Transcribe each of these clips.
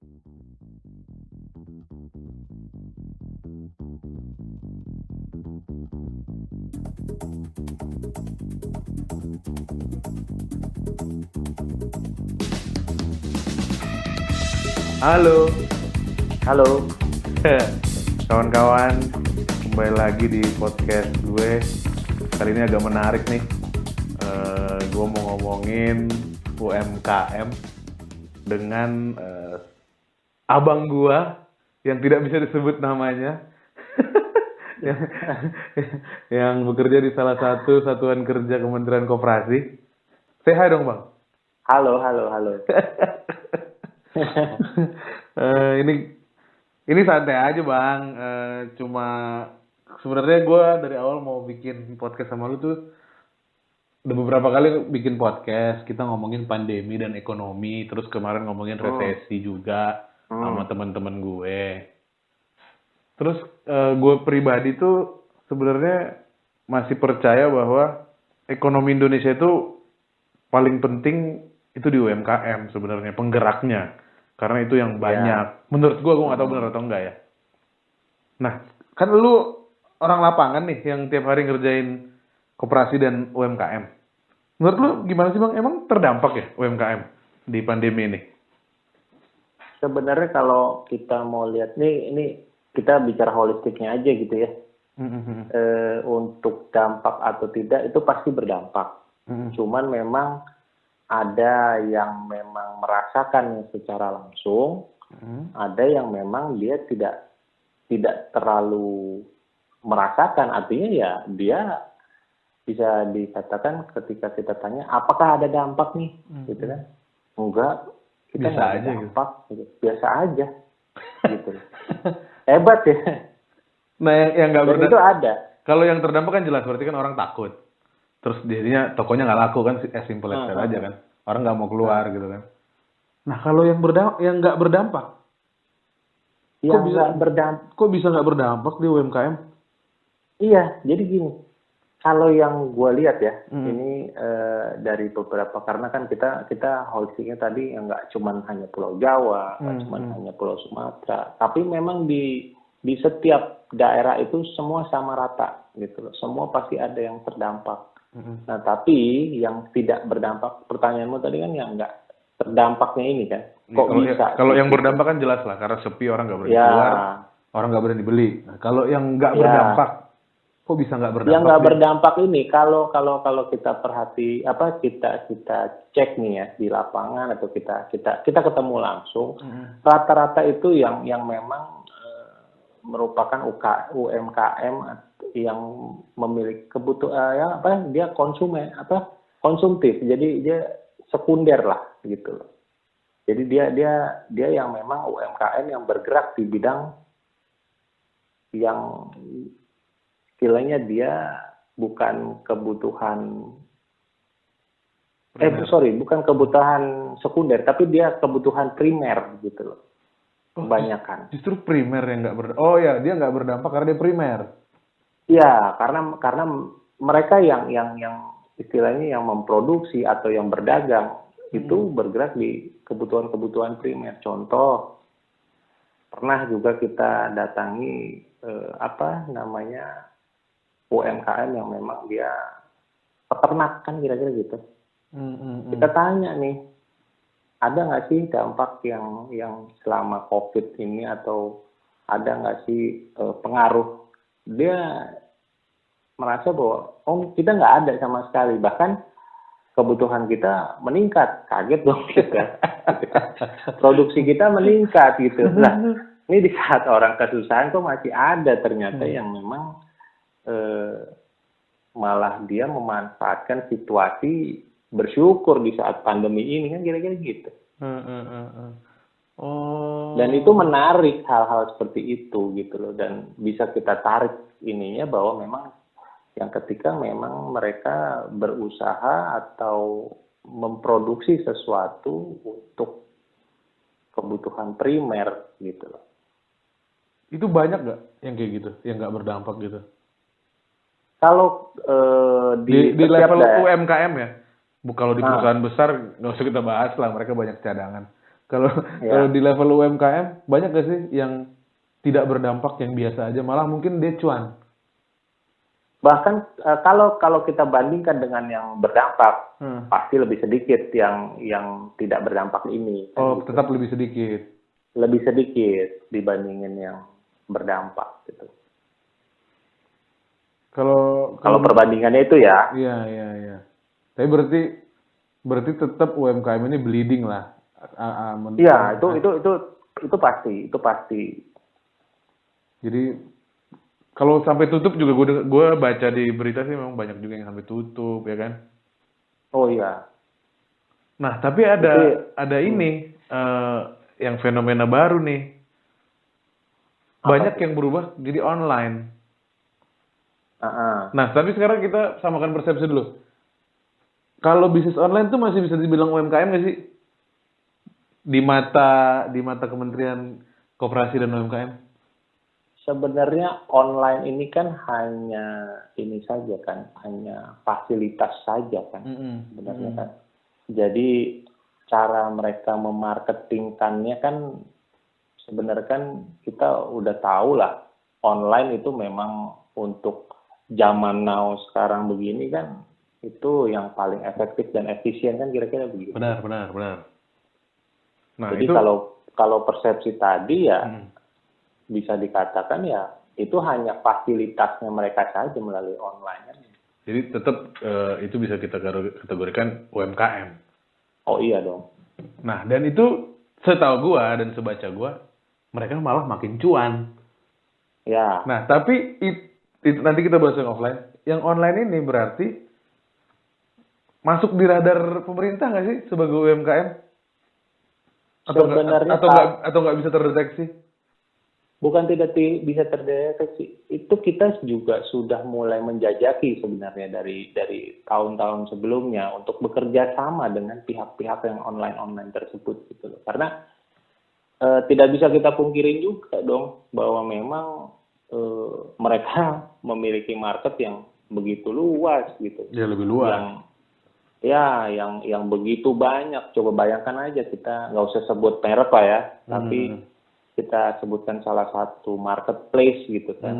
Halo, Halo, kawan-kawan, kembali lagi di podcast gue. Kali ini agak menarik nih. Gue mau ngomongin UMKM dengan abang gue yang tidak bisa disebut namanya, yang, yang bekerja di salah satu satuan kerja Kementerian Koperasi. Say hi dong, Bang. halo. Ini santai aja bang. Cuma sebenarnya gue dari awal mau bikin podcast sama lu tuh udah beberapa kali bikin podcast. Kita ngomongin pandemi dan ekonomi, terus kemarin ngomongin resesi juga sama teman-teman gue. Terus gue pribadi tuh sebenarnya masih percaya bahwa ekonomi Indonesia itu paling penting itu di UMKM sebenarnya penggeraknya. Karena itu yang banyak. Menurut gue nggak tahu benar atau enggak ya. Nah, kan lu orang lapangan nih yang tiap hari ngerjain koperasi dan UMKM. Menurut lu gimana sih bang? Emang terdampak ya UMKM di pandemi ini? Sebenarnya kalau kita mau lihat nih, ini kita bicara holistiknya aja gitu ya. Untuk dampak atau tidak itu pasti berdampak. Cuman memang ada yang memang merasakan secara langsung, ada yang memang dia tidak terlalu merasakan. Artinya ya dia bisa dikatakan ketika kita tanya apakah ada dampak nih, gitu kan? Enggak, kita Biasa nggak ada aja gitu. dampak, gitu. Biasa aja, gitu. Hebat ya. Nah, yang nggak Dan itu berdampak. ada. Kalau yang terdampak kan jelas berarti kan orang takut. Terus jadinya tokonya nggak laku kan, simple as that aja kan. Orang nggak mau keluar gitu kan. Nah, kalau yang nggak berdampak, Yang nggak berdampak. kok bisa nggak berdampak di UMKM? Iya, jadi gini. Kalau yang gue lihat ya, ini dari beberapa, karena kan kita holistiknya tadi yang nggak cuman hanya Pulau Jawa, nggak cuman hanya Pulau Sumatera, tapi memang di setiap daerah itu semua sama rata gitu loh. Semua pasti ada yang terdampak. Nah, tapi yang tidak berdampak, pertanyaanmu tadi kan yang nggak terdampaknya ini kan, kok bisa? Kalau yang berdampak kan jelas lah, karena sepi orang nggak berani keluar, orang nggak berani beli. Nah, kalau yang nggak berdampak, kok bisa nggak berdampak? Yang nggak berdampak ini, kalau kita kita cek nih ya di lapangan atau kita ketemu langsung, rata-rata itu yang memang merupakan UMKM yang memiliki kebutuhan dia konsumtif, jadi dia sekunder lah gitu loh. Jadi dia yang memang UMKM yang bergerak di bidang yang istilahnya dia bukan kebutuhan bukan kebutuhan sekunder, tapi dia kebutuhan primer gitu loh. Kebanyakan. Justru primer yang nggak berdampak. Oh ya, dia nggak berdampak karena dia primer. Iya, karena mereka yang istilahnya yang memproduksi atau yang berdagang itu bergerak di kebutuhan primer. Contoh, pernah juga kita datangi UMKM yang memang dia peternak kan kira-kira gitu. Kita tanya nih, ada nggak sih dampak yang selama COVID ini, atau ada nggak sih pengaruh? Dia merasa bahwa kita nggak ada sama sekali, bahkan kebutuhan kita meningkat. Kaget dong kita. Produksi kita meningkat gitu. Nah, ini di saat orang kesusahan kok masih ada ternyata yang memang malah dia memanfaatkan situasi, bersyukur di saat pandemi ini kan kira-kira gitu. Oh. Dan itu menarik hal-hal seperti itu gitu loh, dan bisa kita tarik ininya bahwa memang yang ketika memang mereka berusaha atau memproduksi sesuatu untuk kebutuhan primer gitu loh. Itu banyak nggak yang kayak gitu, yang nggak berdampak gitu? Kalau di level UMKM ya, kalau di perusahaan besar nggak usah kita bahas lah, mereka banyak cadangan. Kalau Ya. di level UMKM banyak gak sih yang tidak berdampak, yang biasa aja, malah mungkin dia cuan. Bahkan kalau kita bandingkan dengan yang berdampak, pasti lebih sedikit yang tidak berdampak ini. Kan Oh, gitu. tetap lebih sedikit. Lebih sedikit dibandingin yang berdampak gitu. Kalau perbandingannya itu ya. Iya. Tapi berarti tetap UMKM ini bleeding lah. Iya, itu pasti. Jadi kalau sampai tutup juga gue baca di berita sih memang banyak juga yang sampai tutup ya kan. Oh iya. Nah, tapi ada ini yang fenomena baru nih. Banyak yang berubah jadi online. Nah, tapi sekarang kita samakan persepsi dulu. Kalau bisnis online tuh masih bisa dibilang UMKM nggak sih? Di mata Kementerian Koperasi dan UMKM? Sebenarnya online ini kan hanya ini saja kan, hanya fasilitas saja kan, sebenarnya kan. Jadi cara mereka memarketingkannya kan sebenarnya kan kita udah tahu lah, online itu memang untuk zaman now sekarang begini kan itu yang paling efektif dan efisien kan kira-kira begitu. Benar. Nah, jadi itu kalau persepsi tadi ya bisa dikatakan ya itu hanya fasilitasnya mereka saja melalui online kan. Jadi tetap itu bisa kita kategorikan UMKM. Oh iya dong. Nah, dan itu setahu gua dan sebaca gua mereka malah makin cuan. Ya. Nah, tapi itu nanti kita bahas yang offline. Yang online ini berarti masuk di radar pemerintah nggak sih sebagai UMKM? Sebenarnya atau nggak bisa terdeteksi? Bukan tidak bisa terdeteksi. Itu kita juga sudah mulai menjajaki sebenarnya dari tahun-tahun sebelumnya untuk bekerja sama dengan pihak-pihak yang online tersebut gitu loh. Karena tidak bisa kita pungkirin juga dong bahwa memang mereka memiliki market yang begitu luas gitu. Ya lebih luas. Yang begitu banyak. Coba bayangkan aja, kita nggak usah sebut merek lah ya, tapi kita sebutkan salah satu marketplace gitu kan,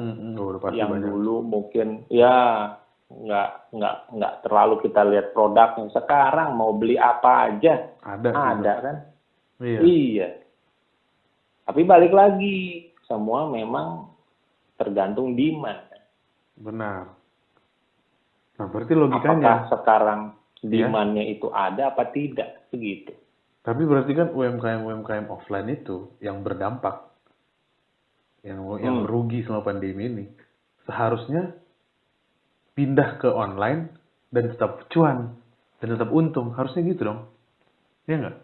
yang banyak. Dulu mungkin ya nggak terlalu kita lihat produknya. Sekarang mau beli apa aja ada kan. Iya. Tapi balik lagi, semua memang tergantung demand. Benar. Nah, berarti logikanya apakah sekarang demand-nya itu ada apa tidak begitu. Tapi berarti kan UMKM offline itu yang berdampak, yang merugi selama pandemi ini, seharusnya pindah ke online dan tetap cuan dan tetap untung, harusnya gitu dong, ya nggak?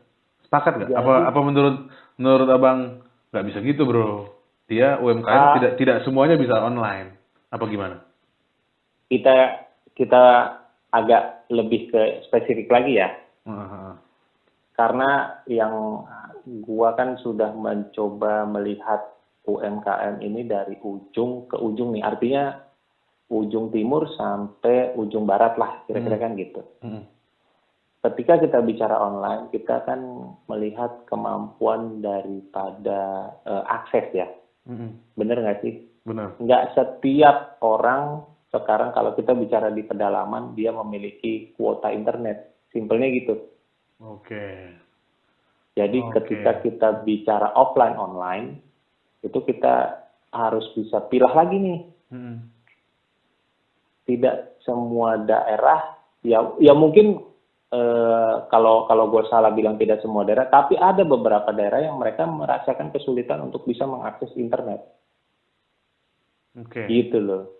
Sepakat nggak? Apa menurut abang nggak bisa gitu bro? Dia UMKM tidak semuanya bisa online, apa gimana? Kita agak lebih ke spesifik lagi ya. Karena yang gua kan sudah mencoba melihat UMKM ini dari ujung ke ujung nih, artinya ujung timur sampai ujung barat lah, kira-kira kan gitu. Ketika kita bicara online, kita kan melihat kemampuan daripada akses ya. Bener nggak sih? Benar. Nggak setiap orang sekarang kalau kita bicara di pedalaman, dia memiliki kuota internet. Simpelnya gitu. Oke. Jadi ketika kita bicara offline online, itu kita harus bisa pilah lagi nih. Tidak semua daerah, ya mungkin kalau gue salah bilang tidak semua daerah, tapi ada beberapa daerah yang mereka merasakan kesulitan untuk bisa mengakses internet. Gitu loh.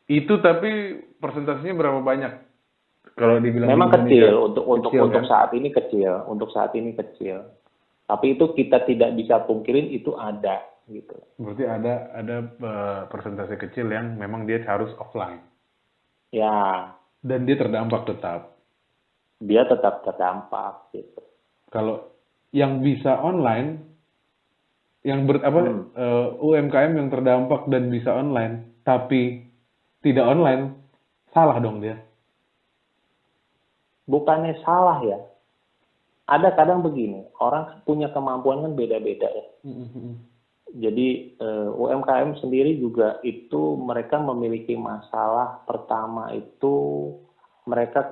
Itu tapi persentasenya berapa banyak? Kalau dibilang memang kecil untuk kan? saat ini kecil. Tapi itu kita tidak bisa pungkirin itu ada gitu. Berarti ada persentase kecil yang memang dia harus offline. Ya. Dan dia terdampak tetap. Dia tetap terdampak gitu. Kalau yang bisa online, yang UMKM yang terdampak dan bisa online, tapi tidak online, salah dong dia. Bukannya salah ya, ada kadang begini, orang punya kemampuan kan beda-beda ya. Jadi UMKM sendiri juga itu mereka memiliki masalah pertama itu mereka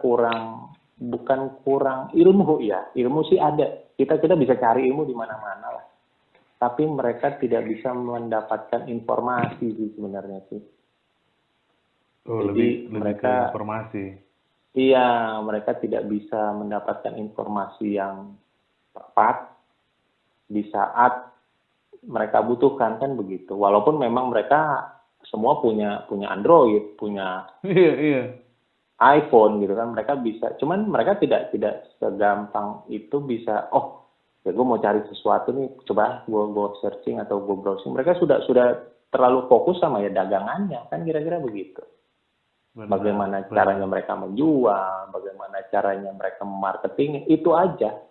bukan kurang ilmu ya, ilmu sih ada, kita bisa cari ilmu di mana-mana lah, tapi mereka tidak bisa mendapatkan informasi sih sebenarnya sih. Jadi lebih mereka ke informasi. Iya, mereka tidak bisa mendapatkan informasi yang tepat di saat mereka butuhkan, kan begitu. Walaupun memang mereka semua punya Android, punya iPhone gitu kan, mereka bisa. Cuman mereka tidak segampang itu bisa. Oh, ya gue mau cari sesuatu nih, coba gue searching atau gue browsing. Mereka sudah terlalu fokus sama ya dagangannya, kan kira-kira begitu. Benar, bagaimana caranya mereka menjual, bagaimana caranya mereka marketing, itu aja.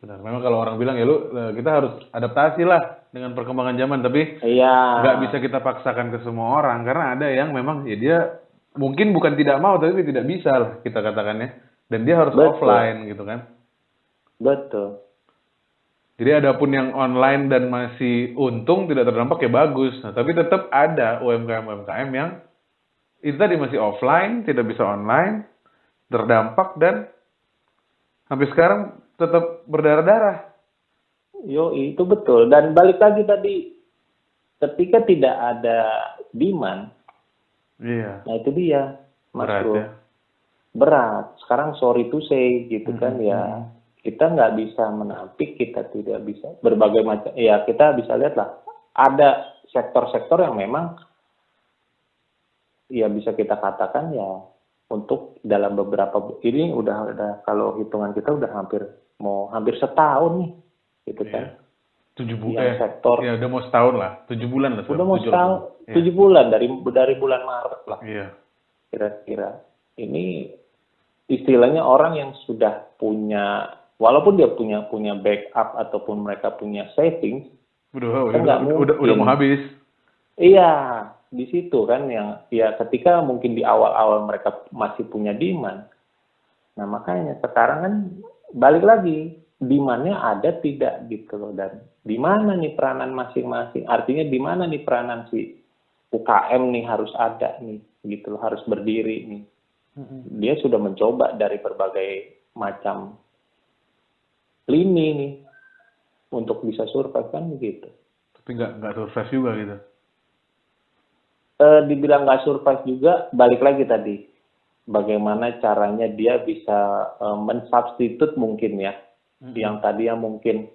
Benar, memang kalau orang bilang ya kita harus adaptasi lah dengan perkembangan zaman, tapi nggak bisa kita paksakan ke semua orang, karena ada yang memang ya dia mungkin bukan tidak mau, tapi tidak bisa lah kita katakannya, dan dia harus offline gitu kan. Betul. Jadi adapun yang online dan masih untung tidak terdampak ya bagus, nah, tapi tetap ada UMKM yang itu tadi masih offline, tidak bisa online, terdampak dan sampai sekarang tetap berdarah-darah. Yo, itu betul. Dan balik lagi tadi, ketika tidak ada demand, nah itu dia, Mas Bro. Ya? Berat. Sekarang sorry to say gitu kan ya, kita nggak bisa menampik, kita tidak bisa berbagai macam. Ya kita bisa lihat lah, ada sektor-sektor yang memang ya bisa kita katakan ya untuk dalam beberapa ini udah kalau hitungan kita udah hampir setahun nih gitu kan. 7 bulan sektor ya udah mau setahun lah, 7 bulan lah. Udah mau setahun, 7 bulan dari bulan Maret lah. Iya. Kira-kira ini istilahnya orang yang sudah punya, walaupun dia punya backup ataupun mereka punya savings, udah mau habis. Iya. Di situ kan yang ya ketika mungkin di awal-awal mereka masih punya demand. Nah makanya sekarang kan balik lagi demand-nya ada tidak gitu loh, dan di mana nih peranan masing-masing, artinya di mana nih peranan si UKM nih harus ada nih gitu loh, harus berdiri nih. Dia sudah mencoba dari berbagai macam lini nih untuk bisa survive kan begitu. Tapi nggak survive juga gitu. Dibilang nggak survive juga, balik lagi tadi bagaimana caranya dia bisa mensubstitut mungkin ya yang tadi yang mungkin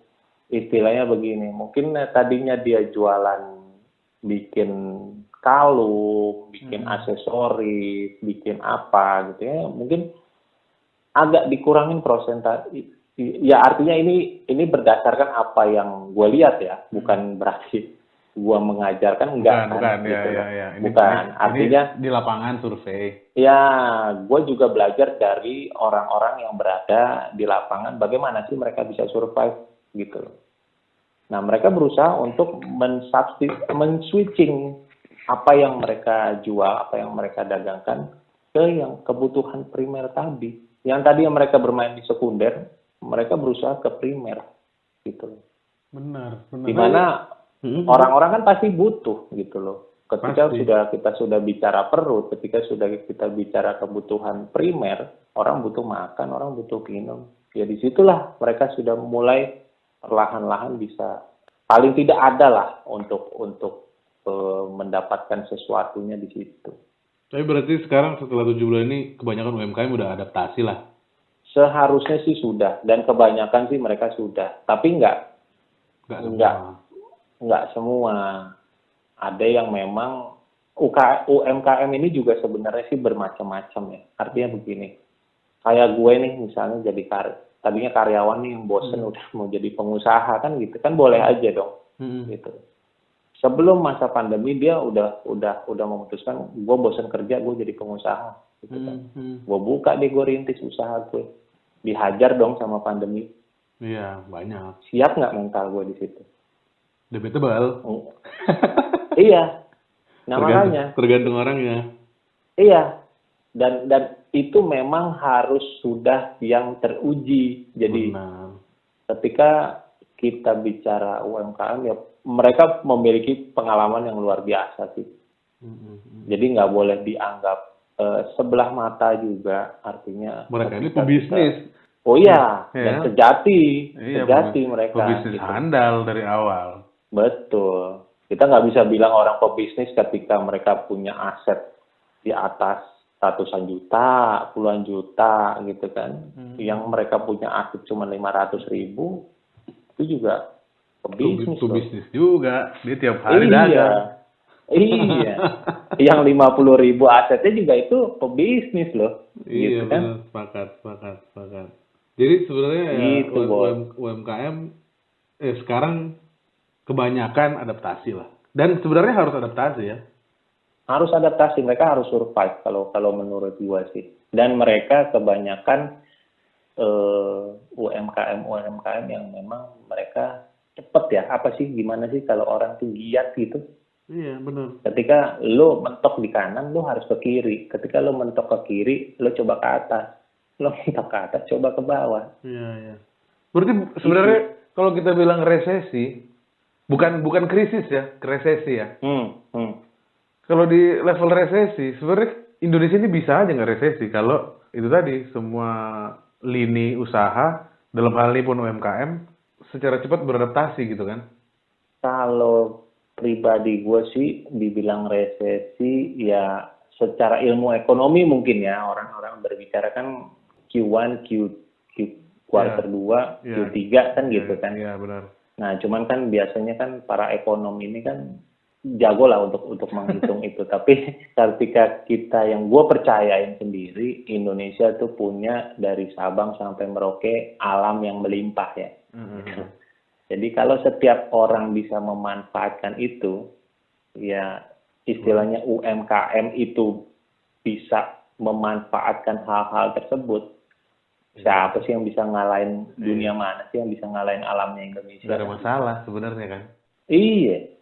istilahnya begini, mungkin tadinya dia jualan bikin kalung, bikin aksesoris, bikin apa gitu ya, mungkin agak dikurangin persentase ya, artinya ini berdasarkan apa yang gue lihat ya, bukan berarti gua mengajarkan enggak bukan gitu ya. Bukan, artinya di lapangan survei. Ya, gua juga belajar dari orang-orang yang berada di lapangan bagaimana sih mereka bisa survive gitu. Nah, mereka berusaha untuk men-switching apa yang mereka jual, apa yang mereka dagangkan ke yang kebutuhan primer tadi. Yang tadi yang mereka bermain di sekunder, mereka berusaha ke primer gitu. Benar. Di mana orang-orang kan pasti butuh gitu loh. Ketika kita sudah bicara perut, ketika sudah kita bicara kebutuhan primer, orang butuh makan, orang butuh minum. Ya disitulah mereka sudah mulai perlahan-lahan bisa, paling tidak ada lah untuk mendapatkan sesuatunya di situ. Tapi berarti sekarang setelah 7 bulan ini kebanyakan UMKM udah adaptasi lah. Seharusnya sih sudah, dan kebanyakan sih mereka sudah. Tapi enggak semua. Ada yang memang UMKM ini juga sebenarnya sih bermacam-macam ya. Artinya begini, kayak gue nih misalnya tadinya karyawan nih yang bosen udah mau jadi pengusaha kan gitu kan, boleh aja dong gitu. Sebelum masa pandemi dia udah memutuskan gue bosen kerja, gue jadi pengusaha gitu kan. Gue buka deh, gue rintis usaha gue. Dihajar dong sama pandemi. Iya, banyak. Siap nggak mental gue di situ? Debatable. Iya. Nah, makanya tergantung orangnya. Iya. Dan itu memang harus sudah yang teruji. Jadi ketika kita bicara UMKM ya mereka memiliki pengalaman yang luar biasa sih. Jadi nggak boleh dianggap sebelah mata juga, artinya mereka ini pebisnis. Oh iya, dan sejati mereka. Pebisnis gitu. Handal dari awal. Betul. Kita nggak bisa bilang orang pebisnis ketika mereka punya aset di atas ratusan juta, puluhan juta gitu kan. Yang mereka punya aset cuma 500.000, itu juga pebisnis. Pebisnis juga, dia tiap hari dagang. Iya. Yang 50.000 asetnya juga itu pebisnis loh. Iya, gitu kan? Sepakat. Jadi sebenarnya gitu, UMKM sekarang kebanyakan adaptasi lah. Dan sebenarnya harus adaptasi ya. Harus adaptasi, mereka harus survive kalau menurut gua sih. Dan mereka kebanyakan UMKM yang memang mereka cepet ya. Apa sih, gimana sih kalau orang tuh giat gitu? Iya, benar. Ketika lo mentok di kanan, lo harus ke kiri. Ketika lo mentok ke kiri, lo coba ke atas. Lo mentok ke atas, coba ke bawah. Iya. Berarti sebenarnya kalau kita bilang resesi, bukan krisis ya, resesi ya. Kalau di level resesi, sebenarnya Indonesia ini bisa aja nggak resesi kalau itu tadi semua lini usaha dalam hal ini pun UMKM secara cepat beradaptasi gitu kan? Kalau pribadi gue sih dibilang resesi ya secara ilmu ekonomi mungkin ya orang-orang berbicara kan Q1, kuartal 2, Q3 kan gitu kan. Iya, benar. Nah, cuman kan biasanya kan para ekonom ini kan jago lah untuk menghitung itu. Tapi ketika kita yang gue percayain sendiri, Indonesia tuh punya dari Sabang sampai Merauke alam yang melimpah ya. Jadi kalau setiap orang bisa memanfaatkan itu, ya istilahnya UMKM itu bisa memanfaatkan hal-hal tersebut, siapa sih yang bisa ngalahin dunia mana sih yang bisa ngalahin alamnya Indonesia? Gak ada masalah sebenarnya kan? Iya,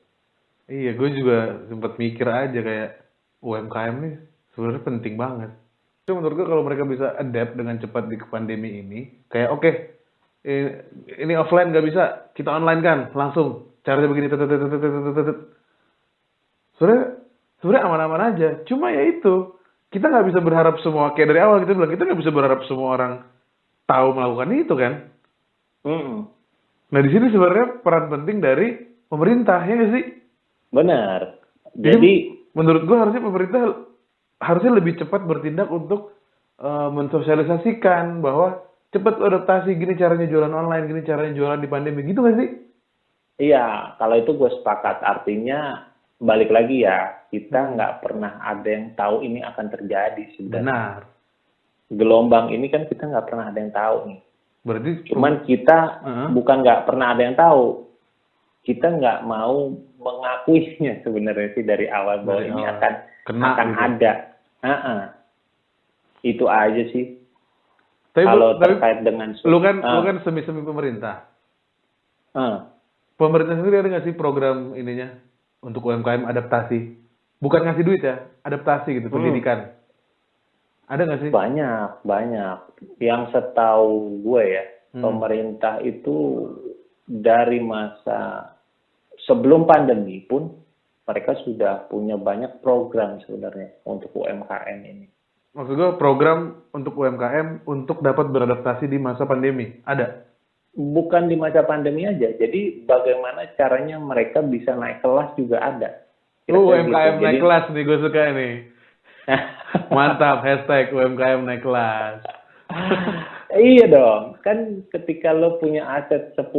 gue juga sempat mikir aja kayak UMKM nih sebenarnya penting banget. Itu menurut gue kalau mereka bisa adapt dengan cepat di pandemi ini, kayak oke, ini offline nggak bisa, kita online kan, langsung caranya begini, sebenarnya aman-aman aja. Cuma ya itu, kita nggak bisa berharap semua kayak dari awal kita bilang kita nggak bisa berharap semua orang tahu melakukan itu kan. Nah di sini sebenarnya peran penting dari pemerintah ya nggak sih? Benar. Jadi menurut gue harusnya pemerintah harusnya lebih cepat bertindak untuk mensosialisasikan bahwa cepat adaptasi, gini caranya jualan online, gini caranya jualan di pandemi, gitu nggak sih? Iya, kalau itu gue sepakat. Artinya balik lagi ya, kita nggak pernah ada yang tahu ini akan terjadi sebenarnya. Benar. Gelombang ini kan kita nggak pernah ada yang tahu nih. Berarti cuman kita bukan nggak pernah ada yang tahu, kita nggak mau mengakuinya sebenarnya sih dari awal bahwa ini akan gitu. Ada. Itu aja sih. Kalau terkait dengan lu kan semi pemerintah. Pemerintah sendiri ada nggak sih program ininya untuk UMKM adaptasi? Bukan ngasih duit ya, adaptasi gitu, pendidikan. Ada nggak sih? Banyak. Yang setahu gue ya, pemerintah itu dari masa sebelum pandemi pun mereka sudah punya banyak program sebenarnya untuk UMKM ini. Maksud gue program untuk UMKM untuk dapat beradaptasi di masa pandemi, ada? Bukan di masa pandemi aja, jadi bagaimana caranya mereka bisa naik kelas juga ada. UMKM gitu. Naik kelas nih, gue suka nih. Mantap, hashtag UMKM naik kelas. Iya dong, kan ketika lo punya aset 10,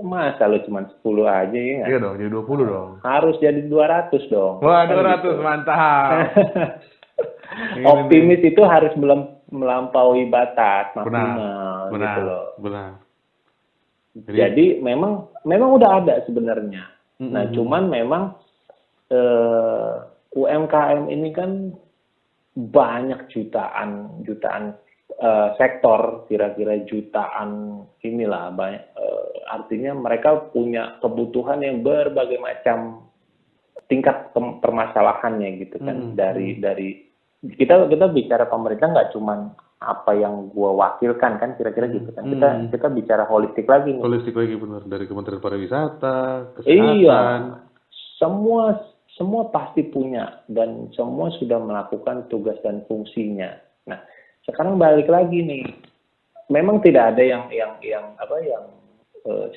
masa lo cuma 10 aja ya? Iya dong, jadi 20 dong. Harus jadi 200 dong. Wah, 200, gitu. Mantap. Optimis itu harus melampaui batas maksimal gitu loh. Benar. Jadi memang udah ada sebenarnya. Nah, cuman memang UMKM ini kan banyak jutaan sektor, kira-kira jutaan inilah banyak. Artinya mereka punya kebutuhan yang berbagai macam tingkat permasalahannya gitu kan. Dari kita bicara pemerintah nggak cuma apa yang gua wakilkan kan kira-kira gitu kan. Kita bicara holistik lagi nih. Holistik lagi benar, dari Kementerian Pariwisata, Iya, kesehatan. semua pasti punya dan semua sudah melakukan tugas dan fungsinya. Nah, sekarang balik lagi nih. Memang tidak ada yang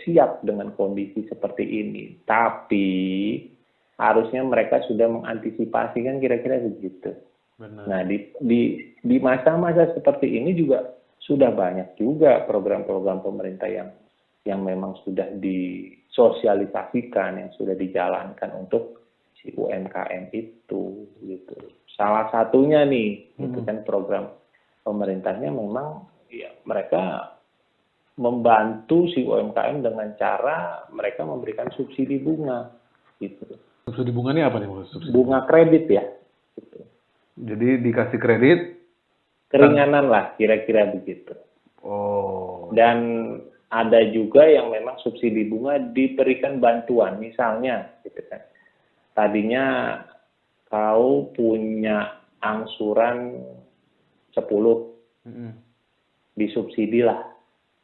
siap dengan kondisi seperti ini, tapi harusnya mereka sudah mengantisipasi kan kira-kira begitu. Benar. Nah, di masa-masa seperti ini juga sudah banyak juga program-program pemerintah yang memang sudah disosialisasikan, yang sudah dijalankan untuk si UMKM itu gitu. Salah satunya nih, itu kan program pemerintahnya memang ya mereka membantu si UMKM dengan cara mereka memberikan subsidi bunga gitu. Subsidi bunga ini apa nih maksudnya? Bunga kredit ya. Gitu. Jadi dikasih kredit keringanan lah kira-kira begitu. Oh. Dan ada juga yang memang subsidi bunga diberikan bantuan, misalnya gitu kan. Tadinya kau punya angsuran 10, disubsidi lah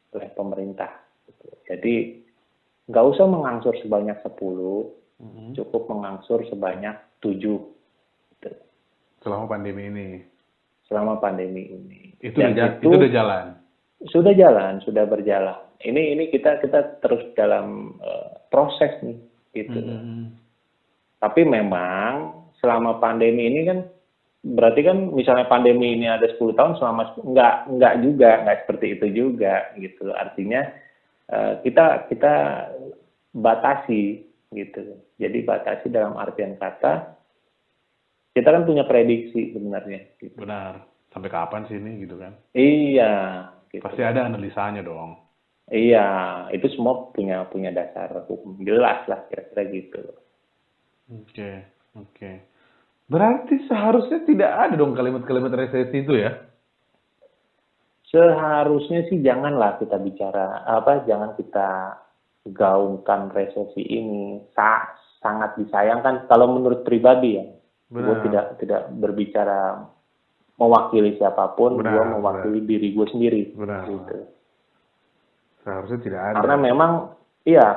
oleh pemerintah. Gitu. Jadi nggak usah mengangsur sebanyak 10, cukup mengangsur sebanyak 7. Gitu. Selama pandemi ini. Itu udah jalan. Sudah jalan, sudah berjalan. Ini kita terus dalam proses nih, gitu. Tapi memang selama pandemi ini kan berarti kan misalnya pandemi ini ada 10 tahun selama nggak seperti itu juga gitu. Artinya kita batasi gitu. Jadi batasi dalam artian kata kita kan punya prediksi sebenarnya. Gitu. Benar. Sampai kapan sih ini gitu kan? Iya. Gitu. Pasti ada analisanya dong. Iya, itu semua punya dasar hukum jelas lah kira-kira gitu. Oke. Berarti seharusnya tidak ada dong kalimat-kalimat resesi itu ya? Seharusnya sih jangan kita gaungkan resesi ini. Sangat disayangkan kalau menurut pribadi ya. Gue tidak berbicara mewakili siapapun, gue mewakili diri gue sendiri. Gitu. Seharusnya tidak ada.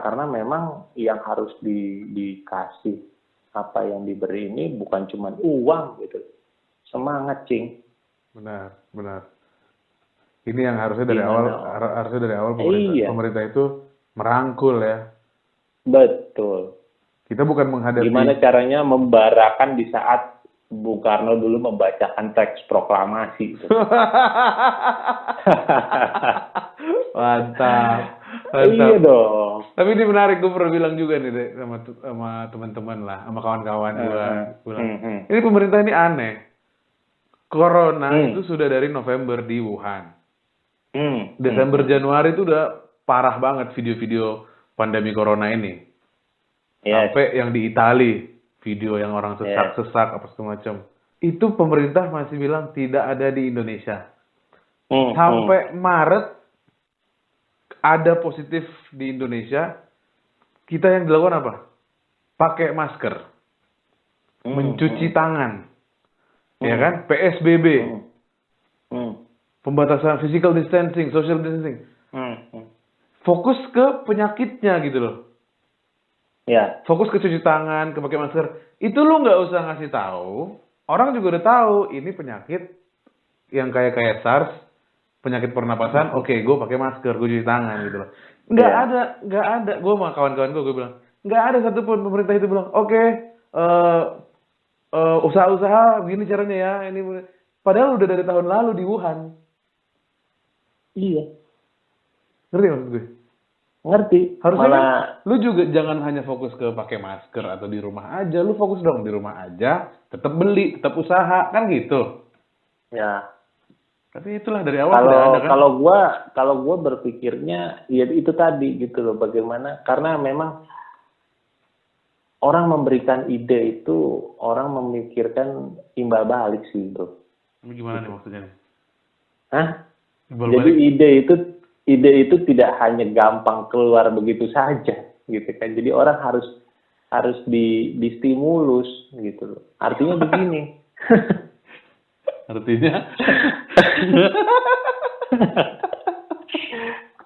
Karena memang yang harus dikasih apa yang diberi ini bukan cuma uang gitu. Semangat, Cing. Benar. Ini yang harusnya dari awal pemerintah itu merangkul ya. Betul. Kita bukan menghadapi. Gimana caranya membarakan di saat Bung Karno dulu membacakan teks proklamasi. Mantap. Iya dong. Tapi ini menarik, gue pernah bilang juga nih deh, sama teman-teman lah, sama kawan-kawan gue. Ini pemerintah ini aneh. Corona itu sudah dari November di Wuhan. Desember Januari itu udah parah banget video-video pandemi Corona ini. Sampai yang di Itali, video yang orang sesak apa segala macam. Itu pemerintah masih bilang tidak ada di Indonesia. Sampai Maret ada positif di Indonesia, kita yang dilakukan apa? Pakai masker, mencuci tangan, ya kan? PSBB, pembatasan physical distancing, social distancing. Fokus ke penyakitnya gitu loh. Ya. Fokus ke cuci tangan, ke pakai masker. Itu lu nggak usah ngasih tahu. Orang juga udah tahu ini penyakit yang kayak SARS, penyakit pernapasan. Oke, gue pakai masker, gue cuci tangan gitu loh. Nggak ada. Gue sama kawan-kawan gue bilang nggak ada satupun pemerintah itu bilang oke, usaha-usaha begini caranya ya. Ini padahal udah dari tahun lalu di Wuhan. Iya. Ngerti maksud gue? Ngerti. Harusnya kan, lu juga jangan hanya fokus ke pakai masker atau di rumah aja. Lu fokus dong di rumah aja, tetap beli, tetap usaha, kan gitu. Ya. Tapi itulah dari awal tidak ada kan. Kalau gua berpikirnya ya itu tadi gitu loh, bagaimana karena memang orang memberikan ide itu orang memikirkan imbal balik sih, Bro. Ini gimana nih maksudnya? Jadi ide itu tidak hanya gampang keluar begitu saja gitu kan. Jadi orang distimulus gitu loh. Artinya begini. Artinya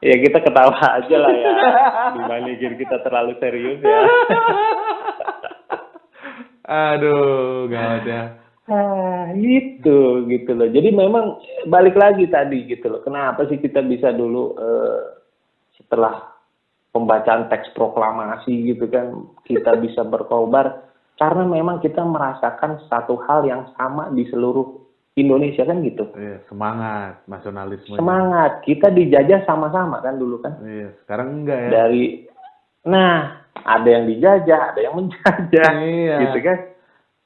Ya kita ketawa aja lah ya, dibandingin kita terlalu serius ya. aduh, gawat ya. Itu gitu loh. Jadi memang balik lagi tadi gitu loh. Kenapa sih kita bisa dulu setelah pembacaan teks proklamasi gitu kan kita bisa berkobar karena memang kita merasakan satu hal yang sama di seluruh Indonesia kan gitu. Iya, semangat nasionalisme. Semangat. Kita dijajah sama-sama kan dulu kan. Iya, sekarang enggak ya. Ada yang dijajah, ada yang menjajah. Iya. Gitu kan.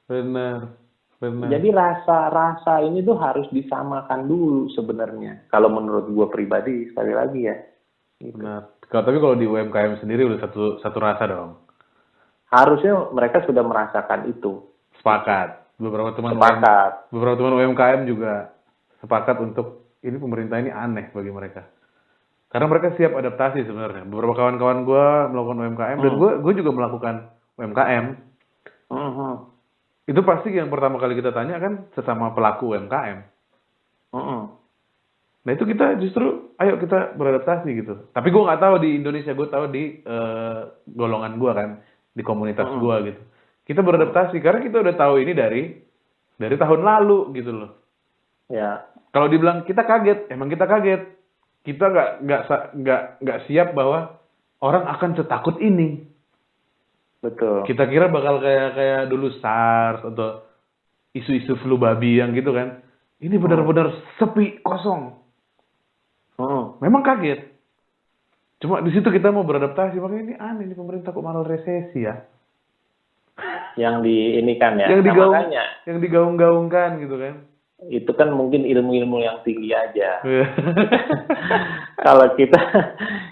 Benar. Jadi rasa ini tuh harus disamakan dulu sebenarnya. Kalau menurut gue pribadi sekali lagi ya. Gitu. Benar. Tapi kalau di UMKM sendiri udah satu rasa dong. Harusnya mereka sudah merasakan itu. Sepakat. Beberapa teman UMKM juga sepakat untuk ini pemerintah ini aneh bagi mereka. Karena mereka siap adaptasi sebenarnya. Beberapa kawan-kawan gue melakukan UMKM dan gue juga melakukan UMKM. Itu pasti yang pertama kali kita tanya kan sesama pelaku UMKM. Nah itu kita justru, ayo kita beradaptasi gitu. Tapi gue nggak tahu di Indonesia, gue tahu di golongan gue kan, di komunitas gue gitu. Kita beradaptasi karena kita udah tahu ini dari tahun lalu gitu loh. Ya. Kalau dibilang kita kaget, emang kita kaget. Kita nggak siap bahwa orang akan setakut ini. Betul. Kita kira bakal kayak dulu SARS atau isu-isu flu babi yang gitu kan. Ini benar-benar sepi, kosong. Memang kaget. Cuma di situ kita mau beradaptasi, makanya ini aneh nih pemerintah kok malah resesi ya. Yang kan ya. Yang digaung-gaungkan gitu kan. Itu kan mungkin ilmu-ilmu yang tinggi aja. Kalau kita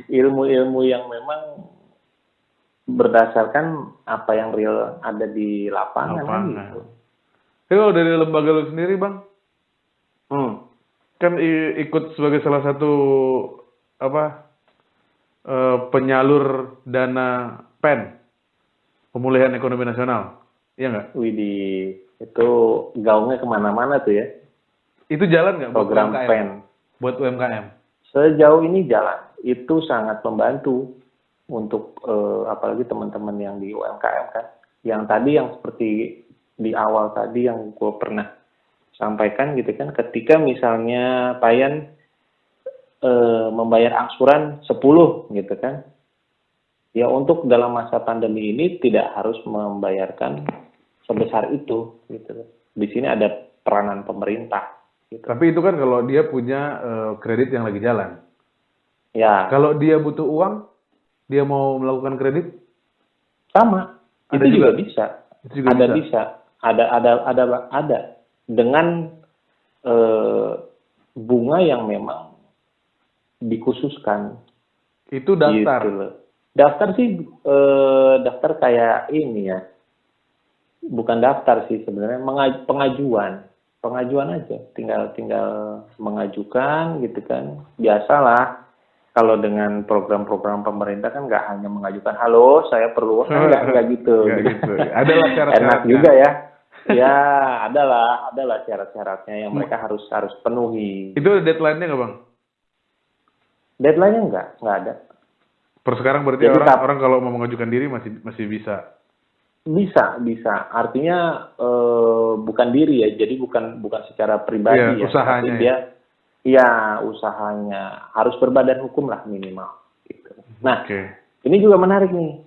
ilmu-ilmu yang memang berdasarkan apa yang real ada di lapangan. Kan gitu. Kalau dari lembaga lu sendiri Bang, kan ikut sebagai salah satu penyalur dana PEN, pemulihan ekonomi nasional, iya nggak? Widih, itu gaungnya kemana-mana tuh ya. Itu jalan nggak program PEN? Buat UMKM? Sejauh ini jalan, itu sangat membantu untuk apalagi teman-teman yang di UMKM kan. Yang tadi yang seperti di awal tadi yang gue pernah sampaikan gitu kan, ketika misalnya Payan membayar angsuran 10 gitu kan, ya untuk dalam masa pandemi ini tidak harus membayarkan sebesar itu gitu. Di sini ada peranan pemerintah gitu. Tapi itu kan kalau dia punya kredit yang lagi jalan. Ya. Kalau dia butuh uang, dia mau melakukan kredit sama. Ada itu juga bisa. Ada dengan bunga yang memang dikhususkan. Itu daftar. Gitu. Daftar sih daftar kayak ini ya. Bukan daftar sih sebenarnya, pengajuan aja. Tinggal mengajukan gitu kan. Biasalah kalau dengan program-program pemerintah kan nggak hanya mengajukan halo saya perlu nggak gitu. Adalah syarat-syaratnya. Enak juga ya. Ya, adalah syarat-syaratnya yang mereka harus penuhi. Itu ada deadline-nya nggak Bang? Deadline-nya nggak ada. Per sekarang berarti orang kalau mau mengajukan diri masih bisa. Bisa. Artinya bukan diri ya. Jadi bukan secara pribadi ya. Usahanya. Usahanya harus berbadan hukum lah minimal. Gitu. Nah, ini juga menarik nih.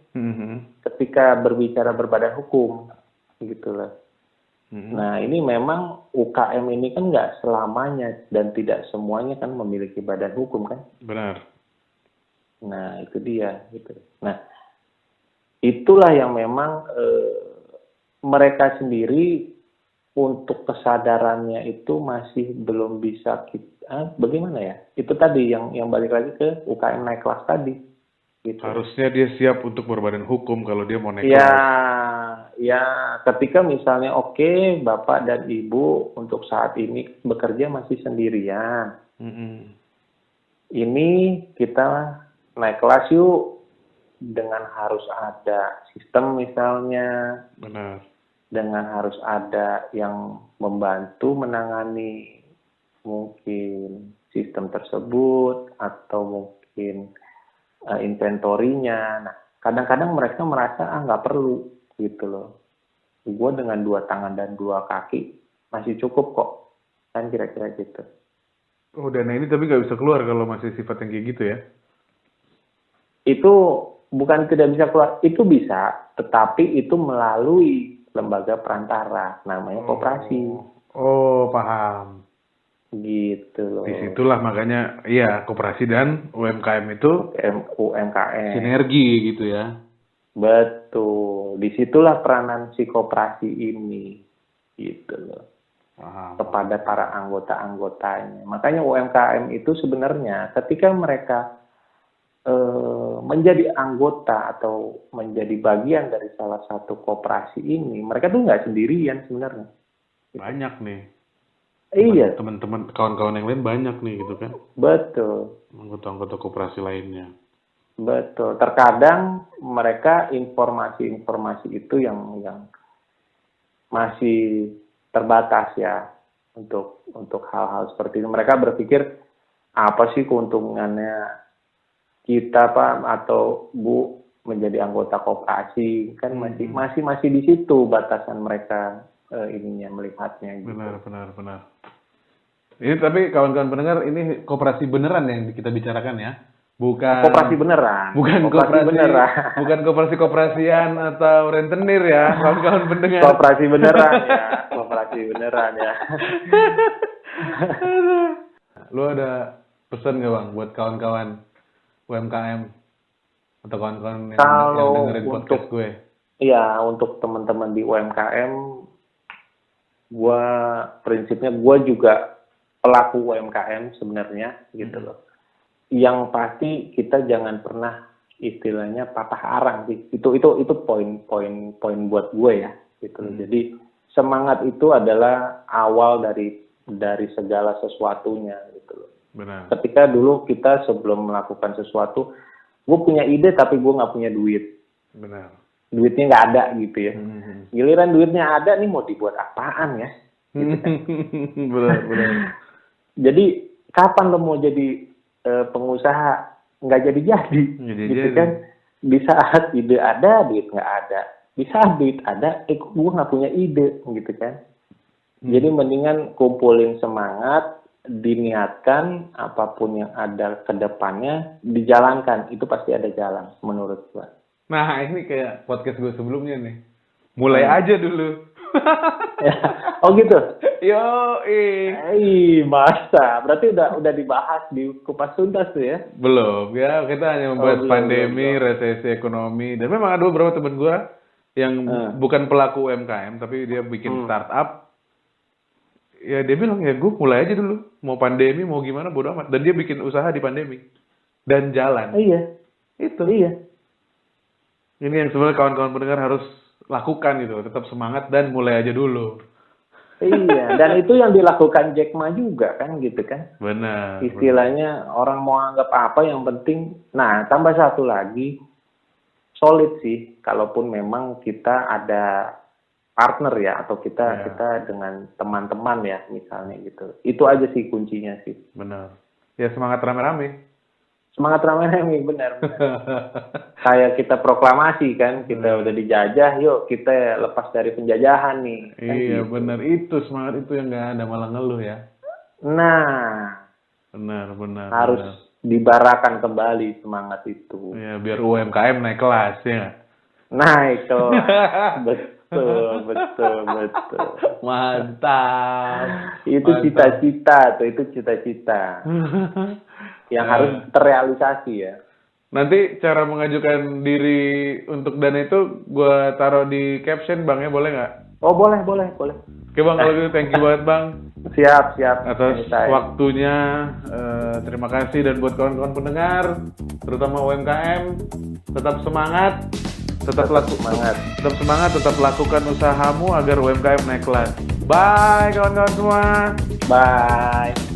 Ketika berbicara berbadan hukum, gitulah. Nah, ini memang UKM ini kan nggak selamanya dan tidak semuanya kan memiliki badan hukum kan? Benar. Nah, itu dia gitu. Nah, itulah yang memang mereka sendiri untuk kesadarannya itu masih belum bisa kita bagaimana ya? Itu tadi yang balik lagi ke UKM naik kelas tadi. Gitu. Harusnya dia siap untuk berbadan hukum kalau dia mau naik kelas. Ya, ketika misalnya oke, Bapak dan Ibu untuk saat ini bekerja masih sendirian. Ini kita naik kelas yuk dengan harus ada sistem misalnya. Benar. dengan harus ada yang membantu menangani mungkin sistem tersebut atau mungkin inventorinya. Nah, kadang-kadang mereka merasa nggak perlu gitu loh. Gue dengan 2 tangan dan 2 kaki masih cukup kok, kan kira-kira gitu. Oh, dana ini tapi nggak bisa keluar kalau masih sifat yang kayak gitu ya? Itu bukan tidak bisa keluar, itu bisa, tetapi itu melalui lembaga perantara, namanya koperasi. Oh, paham. Gitu loh. Disitulah makanya, iya, koperasi dan UMKM itu UMKM. Sinergi gitu ya. Betul. Disitulah peranan si koperasi ini. Gitu loh. Paham. Kepada para anggota-anggotanya. Makanya UMKM itu sebenarnya ketika mereka menjadi anggota atau menjadi bagian dari salah satu koperasi ini, mereka tuh nggak sendirian sebenarnya. Banyak nih. Iya. Teman-teman, kawan-kawan yang lain banyak nih gitu kan. Betul. Anggota-anggota koperasi lainnya. Betul. Terkadang mereka informasi-informasi itu yang masih terbatas ya untuk hal-hal seperti itu. Mereka berpikir apa sih keuntungannya kita Pak atau Bu menjadi anggota koperasi, kan masih di situ batasan mereka melihatnya gitu. Benar. Ini tapi kawan-kawan pendengar, ini koperasi beneran yang kita bicarakan ya. Bukan koperasi beneran. Bukan koperasi-koperasian atau rentenir ya, kawan-kawan pendengar. Koperasi beneran ya. Lu ada pesan nggak Bang buat kawan-kawan UMKM atau kawan-kawan yang dengerin podcast gue? Iya, untuk teman-teman di UMKM, prinsipnya gue juga pelaku UMKM sebenarnya gitu loh. Yang pasti kita jangan pernah istilahnya patah arang sih. Itu poin buat gue ya gitu loh. Jadi semangat itu adalah awal dari segala sesuatunya gitu loh. Benar. Ketika dulu kita sebelum melakukan sesuatu, gue punya ide tapi gue nggak punya duit. Benar. Duitnya nggak ada gitu ya. Giliran duitnya ada nih mau dibuat apaan ya? Gitu kan. Benar. Jadi kapan lo mau jadi pengusaha nggak jadi gitu kan? Di saat ide ada duit nggak ada. Di saat duit ada, gue nggak punya ide gitu kan? Jadi mendingan kumpulin semangat, diniatkan apapun yang ada ke depannya dijalankan, itu pasti ada jalan menurut gue. Nah ini kayak podcast gue sebelumnya nih, mulai aja dulu. Oh gitu. Masa berarti udah dibahas di Kupas Tuntas tuh ya? Belum ya, kita hanya membahas pandemi, resesi ekonomi, dan memang ada beberapa teman gue yang bukan pelaku UMKM tapi dia bikin startup. Ya dia bilang ya gue mulai aja dulu, mau pandemi mau gimana bodo amat, dan dia bikin usaha di pandemi dan jalan. Iya. Ini yang sebenarnya kawan-kawan pendengar harus lakukan gitu, tetap semangat dan mulai aja dulu. Iya, dan itu yang dilakukan Jack Ma juga kan gitu kan. Benar. Istilahnya orang mau anggap apa yang penting. Nah, tambah satu lagi, solid sih kalaupun memang kita ada partner ya atau kita dengan teman-teman ya misalnya gitu. Itu aja sih kuncinya sih. Benar. Ya semangat rame-rame. Semangat rame-rame benar. Kayak kita proklamasi kan, kita udah dijajah, yuk kita lepas dari penjajahan nih. Kan iya gitu. Benar, itu semangat itu yang nggak ada, malah ngeluh ya. Nah. Benar. Harus dibarakan kembali semangat itu. Ya biar UMKM naik kelas ya. Naik kelas. Betul. Mantap. Itu cita-cita yang harus terrealisasi ya. Nanti cara mengajukan diri untuk dana itu gue taruh di caption Bang ya, boleh nggak? Oh boleh. Oke Bang, kalau gitu thank you banget Bang. Siap. Atas waktunya, terima kasih, dan buat kawan-kawan pendengar, terutama UMKM, tetap semangat. Tetap semangat, tetap lakukan usahamu agar UMKM naik kelas. Bye kawan-kawan semua. Bye.